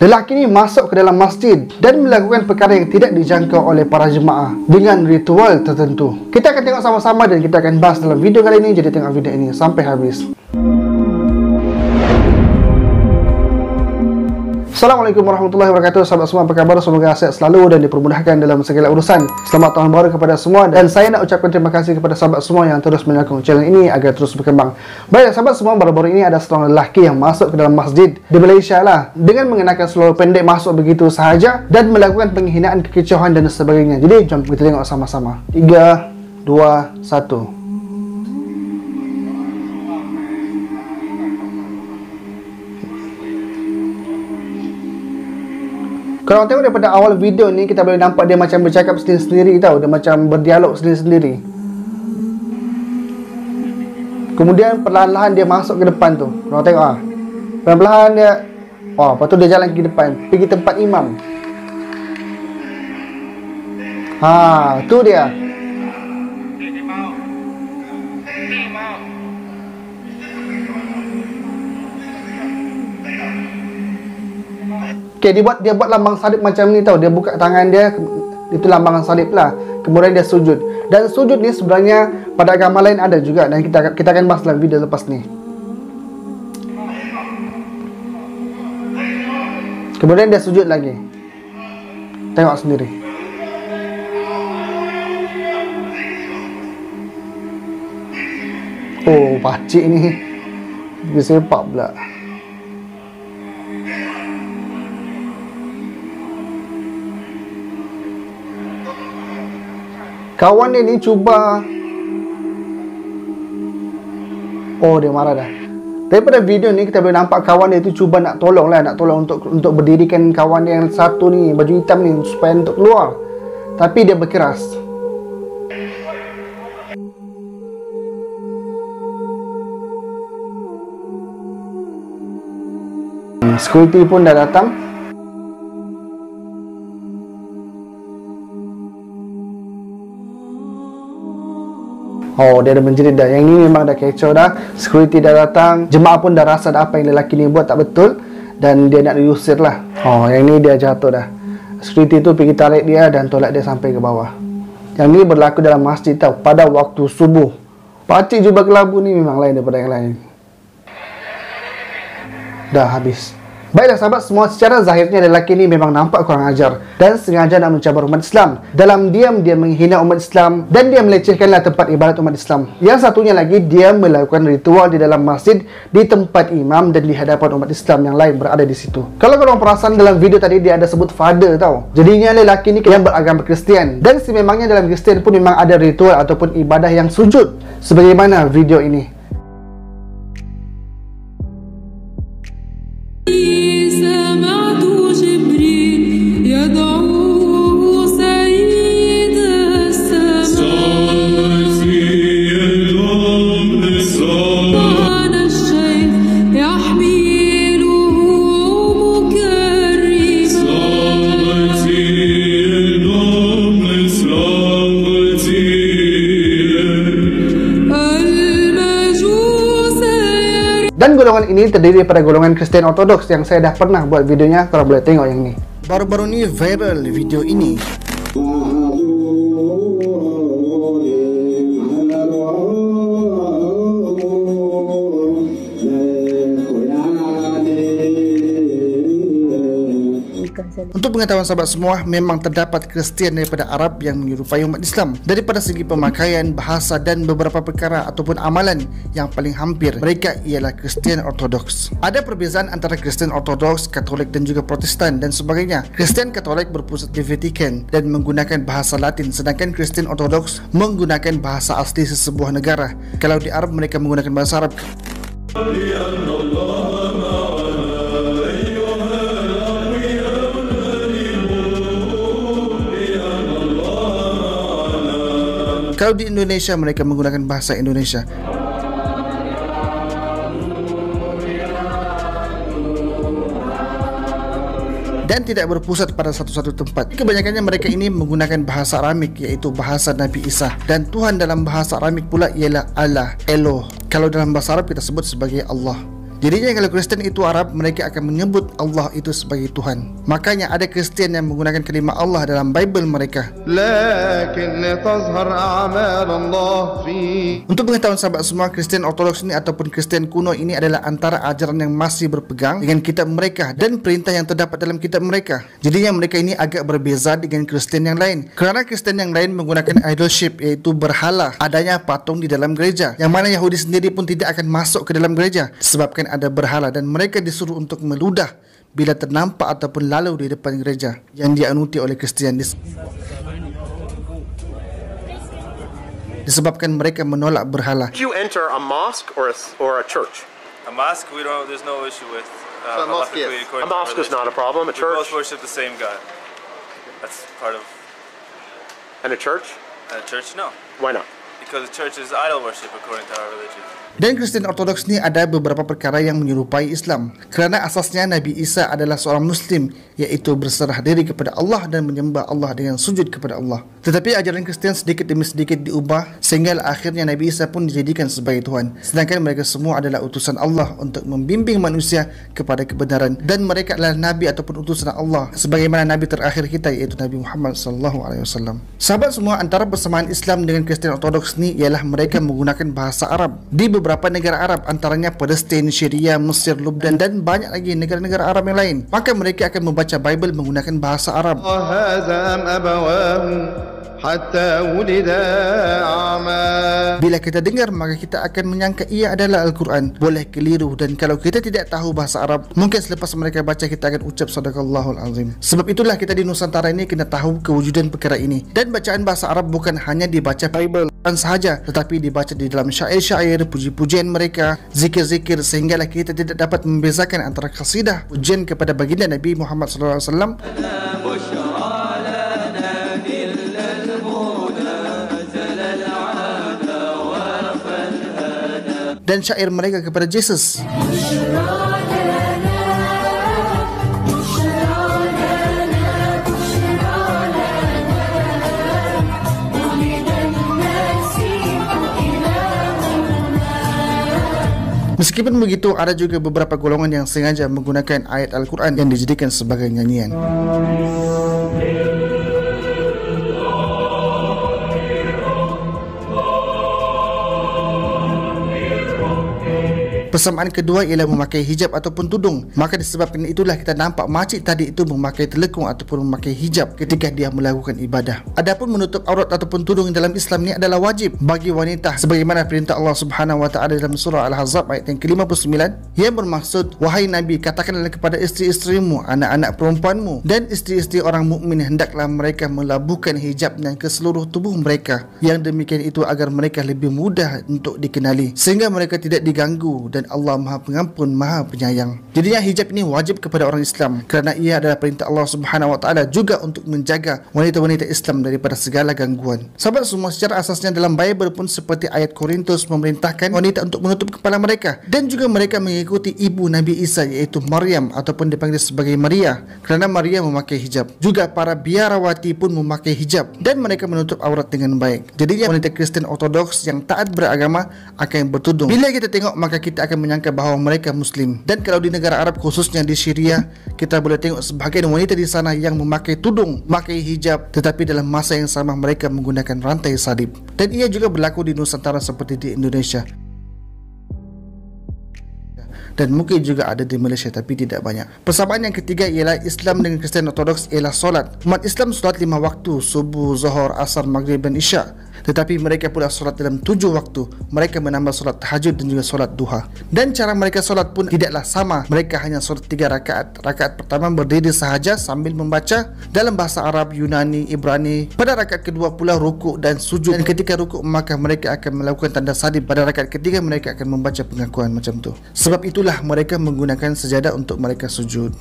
Lelaki ini masuk ke dalam masjid dan melakukan perkara yang tidak dijangka oleh para jemaah dengan ritual tertentu. Kita akan tengok sama-sama dan kita akan bahas dalam video kali ini. Jadi tengok video ini sampai habis. Assalamualaikum warahmatullahi wabarakatuh. Sahabat semua, apa khabar? Semoga sehat selalu dan dipermudahkan dalam segala urusan. Selamat tahun baru kepada semua, dan saya nak ucapkan terima kasih kepada sahabat semua yang terus menyokong channel ini agar terus berkembang. Baik sahabat semua, baru-baru ini ada seorang lelaki yang masuk ke dalam masjid di Malaysia lah dengan mengenakan seluar pendek masuk begitu sahaja dan melakukan penghinaan, kekecauan dan sebagainya. Jadi jom kita tengok sama-sama. 3, 2, 1. Kalau tengok daripada awal video ni, kita boleh nampak dia macam bercakap sendiri-sendiri tau. Dia macam berdialog sendiri-sendiri. Kemudian perlahan-lahan dia masuk ke depan tu. Korang tengok ah. Perlahan-lahan dia, lepas tu dia jalan ke depan, pergi tempat imam. Tu dia. Okay, dia buat lambang salib macam ni tau. Dia buka tangan dia, itu lambang salib lah. Kemudian dia sujud. Dan sujud ni sebenarnya pada agama lain ada juga, dan kita akan bahas dalam video lepas ni. Kemudian dia sujud lagi. Tengok sendiri. Oh, pakcik ni dia sepak pula. Kawan dia ni cuba. Oh, dia marah dah. Daripada video ni kita boleh nampak kawan dia tu cuba nak tolong lah, nak tolong untuk berdirikan kawan dia yang satu ni, baju hitam ni, supaya untuk keluar. Tapi dia berkeras. Security pun dah datang. Oh, dia dah menjerit dah. Yang ni memang dah kecoh dah. Security dah datang. Jemaah pun dah rasa dah apa yang lelaki ni buat tak betul, dan dia nak diusir lah. Oh, yang ni dia jatuh dah. Security tu pergi tarik dia dan tolak dia sampai ke bawah. Yang ni berlaku dalam masjid tau, pada waktu subuh. Pakcik jubah kelabu ni memang lain daripada yang lain. Dah habis. Baiklah sahabat semua, secara zahirnya lelaki ni memang nampak kurang ajar dan sengaja nak mencabar umat Islam. Dalam diam dia menghina umat Islam dan dia melecehkanlah tempat ibadat umat Islam. Yang satunya lagi, dia melakukan ritual di dalam masjid, di tempat imam dan di hadapan umat Islam yang lain berada di situ. Kalau korang perasan dalam video tadi, dia ada sebut father tau. Jadinya lelaki ni yang beragama Kristian, dan sememangnya dalam Kristian pun memang ada ritual ataupun ibadah yang sujud, sebagaimana video ini. Dan golongan ini terdiri pada golongan Kristian Ortodoks yang saya dah pernah buat videonya. Korang boleh tengok yang ni. Baru-baru ni viral video ini. Untuk pengetahuan sahabat semua, memang terdapat Kristian daripada Arab yang menyerupai umat Islam. Daripada segi pemakaian, bahasa dan beberapa perkara ataupun amalan, yang paling hampir mereka ialah Kristian Ortodoks. Ada perbezaan antara Kristian Ortodoks, Katolik dan juga Protestan dan sebagainya. Kristian Katolik berpusat di Vatikan dan menggunakan bahasa Latin, sedangkan Kristian Ortodoks menggunakan bahasa asli sesebuah negara. Kalau di Arab mereka menggunakan bahasa Arab. Kalau di Indonesia mereka menggunakan bahasa Indonesia. Dan tidak berpusat pada satu-satu tempat. Kebanyakannya mereka ini menggunakan bahasa Aramik, iaitu bahasa Nabi Isa. Dan Tuhan dalam bahasa Aramik pula ialah Allah, Eloh. Kalau dalam bahasa Arab kita sebut sebagai Allah. Jadinya kalau Kristen itu Arab, mereka akan menyebut Allah itu sebagai Tuhan. Makanya ada Kristen yang menggunakan kalimah Allah dalam Bible mereka. Untuk pengetahuan sahabat semua, Kristen Ortodoks ini ataupun Kristen kuno ini adalah antara ajaran yang masih berpegang dengan kitab mereka dan perintah yang terdapat dalam kitab mereka. Jadinya mereka ini agak berbeza dengan Kristen yang lain. Kerana Kristen yang lain menggunakan idolship, iaitu berhala, adanya patung di dalam gereja, yang mana Yahudi sendiri pun tidak akan masuk ke dalam gereja sebabkan ada berhala, dan mereka disuruh untuk meludah bila ternampak ataupun lalu di depan gereja yang dianuti oleh Kristian disebabkan mereka menolak berhala. Did you enter a mosque or a church? A mosque, there's no issue with. A mosque is not a problem. A church? We both worship the same God. That's part of. And a church? A church, no. Why not? Because the church is idol worship according to our religion. Dan Kristen Ortodoks ni ada beberapa perkara yang menyerupai Islam. Kerana asasnya Nabi Isa adalah seorang Muslim, iaitu berserah diri kepada Allah dan menyembah Allah dengan sujud kepada Allah. Tetapi ajaran Kristen sedikit demi sedikit diubah sehingga akhirnya Nabi Isa pun dijadikan sebagai Tuhan. Sedangkan mereka semua adalah utusan Allah untuk membimbing manusia kepada kebenaran, dan mereka adalah Nabi ataupun utusan Allah sebagaimana Nabi terakhir kita, iaitu Nabi Muhammad SAW. Sahabat semua, antara persamaan Islam dengan Kristen Ortodoks ni ialah mereka menggunakan bahasa Arab. Di beberapa negara Arab, antaranya Palestin, Syria, Mesir, Lebanon dan banyak lagi negara-negara Arab yang lain, maka mereka akan membaca Bible menggunakan bahasa Arab. Bila kita dengar, maka kita akan menyangka ia adalah Al-Quran. Boleh keliru, dan kalau kita tidak tahu bahasa Arab, mungkin selepas mereka baca kita akan ucap Sadaqallahul Azim. Sebab itulah kita di Nusantara ini kena tahu kewujudan perkara ini. Dan bacaan bahasa Arab bukan hanya dibaca Bible sahaja, tetapi dibaca di dalam syair-syair, puji-pujian mereka, zikir-zikir, sehinggalah kita tidak dapat membezakan antara qasidah pujian kepada baginda Nabi Muhammad SAW dan syair mereka kepada Yesus. Meskipun begitu, ada juga beberapa golongan yang sengaja menggunakan ayat Al-Quran yang dijadikan sebagai nyanyian. Persamaan kedua ialah memakai hijab ataupun tudung. Maka disebabkan itulah kita nampak makcik tadi itu memakai telekung ataupun memakai hijab ketika dia melakukan ibadah. Adapun menutup aurat ataupun tudung dalam Islam ni adalah wajib bagi wanita, sebagaimana perintah Allah Subhanahu Wa Taala dalam surah Al-Ahzab ayat yang ke-59 yang bermaksud, wahai Nabi, katakanlah kepada isteri-isterimu, anak-anak perempuanmu dan isteri-isteri orang mukmin, hendaklah mereka melabuhkan hijabnya ke seluruh tubuh mereka. Yang demikian itu agar mereka lebih mudah untuk dikenali, sehingga mereka tidak diganggu, dan Allah Maha Pengampun, Maha Penyayang. Jadinya hijab ini wajib kepada orang Islam kerana ia adalah perintah Allah Subhanahu Wa Taala juga untuk menjaga wanita-wanita Islam daripada segala gangguan. Sahabat semua, secara asasnya dalam Bible pun seperti ayat Korintus memerintahkan wanita untuk menutup kepala mereka, dan juga mereka mengikuti ibu Nabi Isa, iaitu Maryam ataupun dipanggil sebagai Maria, kerana Maria memakai hijab. Juga para biarawati pun memakai hijab dan mereka menutup aurat dengan baik. Jadinya wanita Kristen Ortodoks yang taat beragama akan bertudung. Bila kita tengok, maka kita akan menyangka bahawa mereka Muslim. Dan kalau di negara Arab, khususnya di Syria, kita boleh tengok sebahagian wanita di sana yang memakai tudung, memakai hijab, tetapi dalam masa yang sama mereka menggunakan rantai salib. Dan ia juga berlaku di Nusantara seperti di Indonesia, dan mungkin juga ada di Malaysia, tapi tidak banyak. Persamaan yang ketiga ialah Islam dengan Kristen Ortodoks ialah solat. Umat Islam solat 5 waktu, subuh, zuhur, asar, maghrib dan isyak. Tetapi mereka pula solat dalam 7 waktu. Mereka menambah solat tahajud dan juga solat duha. Dan cara mereka solat pun tidaklah sama. Mereka hanya solat 3 rakaat. Rakaat pertama berdiri sahaja sambil membaca dalam bahasa Arab, Yunani, Ibrani. Pada rakaat kedua pula rukuk dan sujud. Dan ketika rukuk, maka mereka akan melakukan tanda salib. Pada rakaat ketiga mereka akan membaca pengakuan macam tu. Sebab itulah mereka menggunakan sejadah untuk mereka sujud.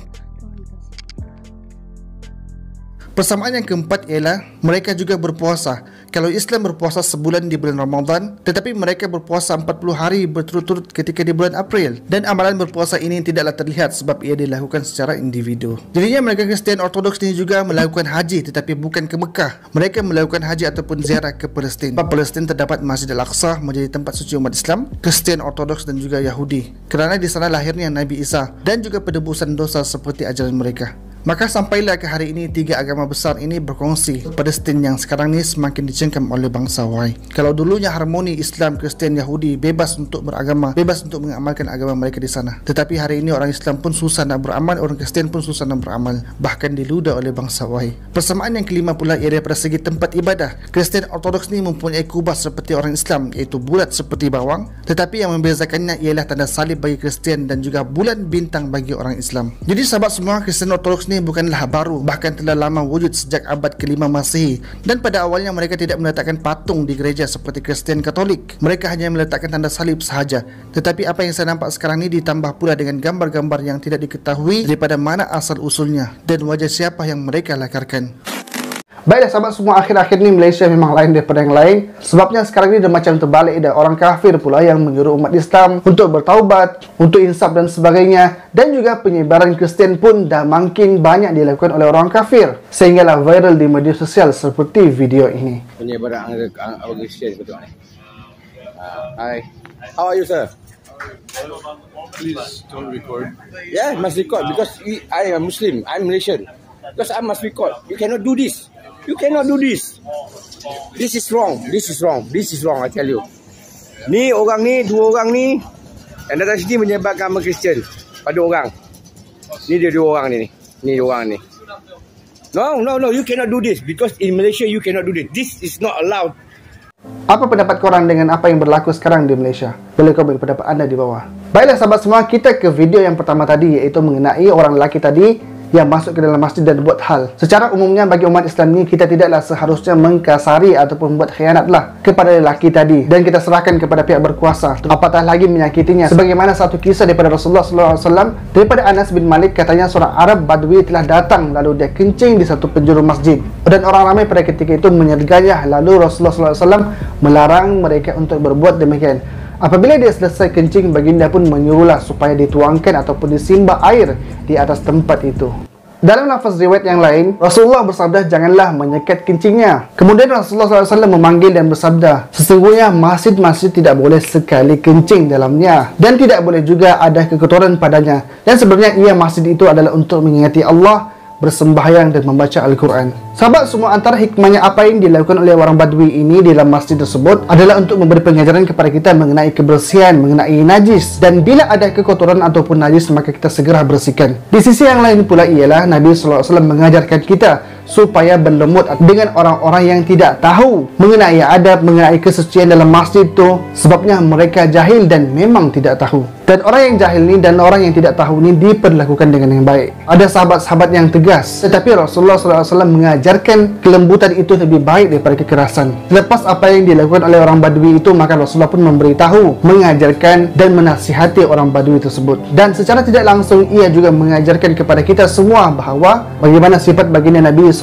Persamaan yang keempat ialah mereka juga berpuasa. Kalau Islam berpuasa sebulan di bulan Ramadan, tetapi mereka berpuasa 40 hari berturut-turut ketika di bulan April. Dan amalan berpuasa ini tidaklah terlihat sebab ia dilakukan secara individu. Jadinya mereka Kristian Ortodoks ini juga melakukan haji tetapi bukan ke Mekah. Mereka melakukan haji ataupun ziarah ke Palestin. Di Palestin terdapat Masjid Al-Aqsa menjadi tempat suci umat Islam, Kristian Ortodoks dan juga Yahudi. Kerana di sana lahirnya Nabi Isa dan juga penebusan dosa seperti ajaran mereka. Maka sampailah ke hari ini tiga agama besar ini berkongsi. Palestin yang sekarang ni semakin dicengkam oleh bangsa Y. Kalau dulunya harmoni Islam, Kristian, Yahudi bebas untuk beragama, bebas untuk mengamalkan agama mereka di sana. Tetapi hari ini orang Islam pun susah nak beramal, orang Kristian pun susah nak beramal, bahkan diludah oleh bangsa Y. Persamaan yang kelima pula ialah pada segi tempat ibadah. Kristian Ortodoks ni mempunyai kubas seperti orang Islam, iaitu bulat seperti bawang, tetapi yang membezakannya ialah tanda salib bagi Kristian dan juga bulan bintang bagi orang Islam. Jadi sahabat semua, Kristian Ortodoks ni bukanlah baru, bahkan telah lama wujud sejak abad ke-5 Masehi. Dan pada awalnya mereka tidak meletakkan patung di gereja seperti Kristian Katolik. Mereka hanya meletakkan tanda salib sahaja. Tetapi apa yang saya nampak sekarang ni ditambah pula dengan gambar-gambar yang tidak diketahui daripada mana asal usulnya dan wajah siapa yang mereka lakarkan. Baiklah sahabat semua, akhir-akhir ni Malaysia memang lain daripada yang lain. Sebabnya sekarang ni dah macam terbalik dah. Orang kafir pula yang menyuruh umat Islam untuk bertaubat, untuk insaf dan sebagainya. Dan juga penyebaran Kristian pun dah makin banyak dilakukan oleh orang kafir, sehinggalah viral di media sosial seperti video ini. Penyebaran orang Kristian betul ni. Hi. How are you, sir? Please don't record. Yeah, must record because I am Muslim. I'm Malaysian. Because I must record. You cannot do this. You cannot do this. This is wrong. This is wrong. This is wrong, I tell you. Ni orang ni, dua orang ni yang datang sini menyebarkan agama Kristian pada orang. Ni dia dua orang ni. Ni dua orang ni. No, you cannot do this because in Malaysia you cannot do this. This is not allowed. Apa pendapat korang dengan apa yang berlaku sekarang di Malaysia? Boleh komen pendapat anda di bawah. Baiklah sahabat semua, kita ke video yang pertama tadi, iaitu mengenai orang lelaki tadi yang masuk ke dalam masjid dan buat hal. Secara umumnya bagi umat Islam ni, kita tidaklah seharusnya mengkasari ataupun buat khianatlah kepada lelaki tadi, dan kita serahkan kepada pihak berkuasa, apatah lagi menyakitinya. Sebagaimana satu kisah daripada Rasulullah SAW, daripada Anas bin Malik, katanya seorang Arab Badui telah datang lalu dia kencing di satu penjuru masjid, dan orang ramai pada ketika itu menyerganya. Lalu Rasulullah SAW melarang mereka untuk berbuat demikian. Apabila dia selesai kencing, baginda pun menyuruhlah supaya dituangkan ataupun disimbah air di atas tempat itu. Dalam lafaz riwayat yang lain, Rasulullah bersabda, janganlah menyekat kencingnya. Kemudian Rasulullah SAW memanggil dan bersabda, sesungguhnya masjid-masjid tidak boleh sekali kencing dalamnya, dan tidak boleh juga ada kekotoran padanya. Dan sebenarnya masjid itu adalah untuk mengingati Allah, bersembahyang dan membaca Al-Quran. Sahabat semua, antara hikmahnya apa yang dilakukan oleh orang Badui ini di dalam masjid tersebut adalah untuk memberi pengajaran kepada kita mengenai kebersihan, mengenai najis, dan bila ada kekotoran ataupun najis maka kita segera bersihkan. Di sisi yang lain pula ialah Nabi SAW mengajarkan kita supaya berlemut dengan orang-orang yang tidak tahu mengenai adab, mengenai kesucian dalam masjid itu, sebabnya mereka jahil dan memang tidak tahu. Dan orang yang jahil ni dan orang yang tidak tahu ni diperlakukan dengan yang baik. Ada sahabat-sahabat yang tegas, tetapi Rasulullah SAW mengajarkan kelembutan itu lebih baik daripada kekerasan. Selepas apa yang dilakukan oleh orang Badui itu, maka Rasulullah pun memberitahu, mengajarkan dan menasihati orang Badui tersebut. Dan secara tidak langsung ia juga mengajarkan kepada kita semua bahawa bagaimana sifat baginda Nabi SAW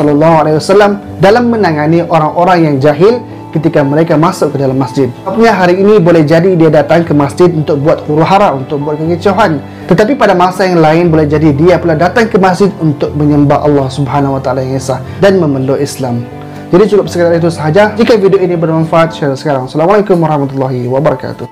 dalam menangani orang-orang yang jahil ketika mereka masuk ke dalam masjid. Sebabnya hari ini boleh jadi dia datang ke masjid untuk buat huru-hara, untuk buat kekecauan, tetapi pada masa yang lain boleh jadi dia pula datang ke masjid untuk menyembah Allah Subhanahu Wa Taala yang Esa dan memeluk Islam. Jadi cukup sekadar itu sahaja. Jika video ini bermanfaat, share sekarang. Assalamualaikum warahmatullahi wabarakatuh.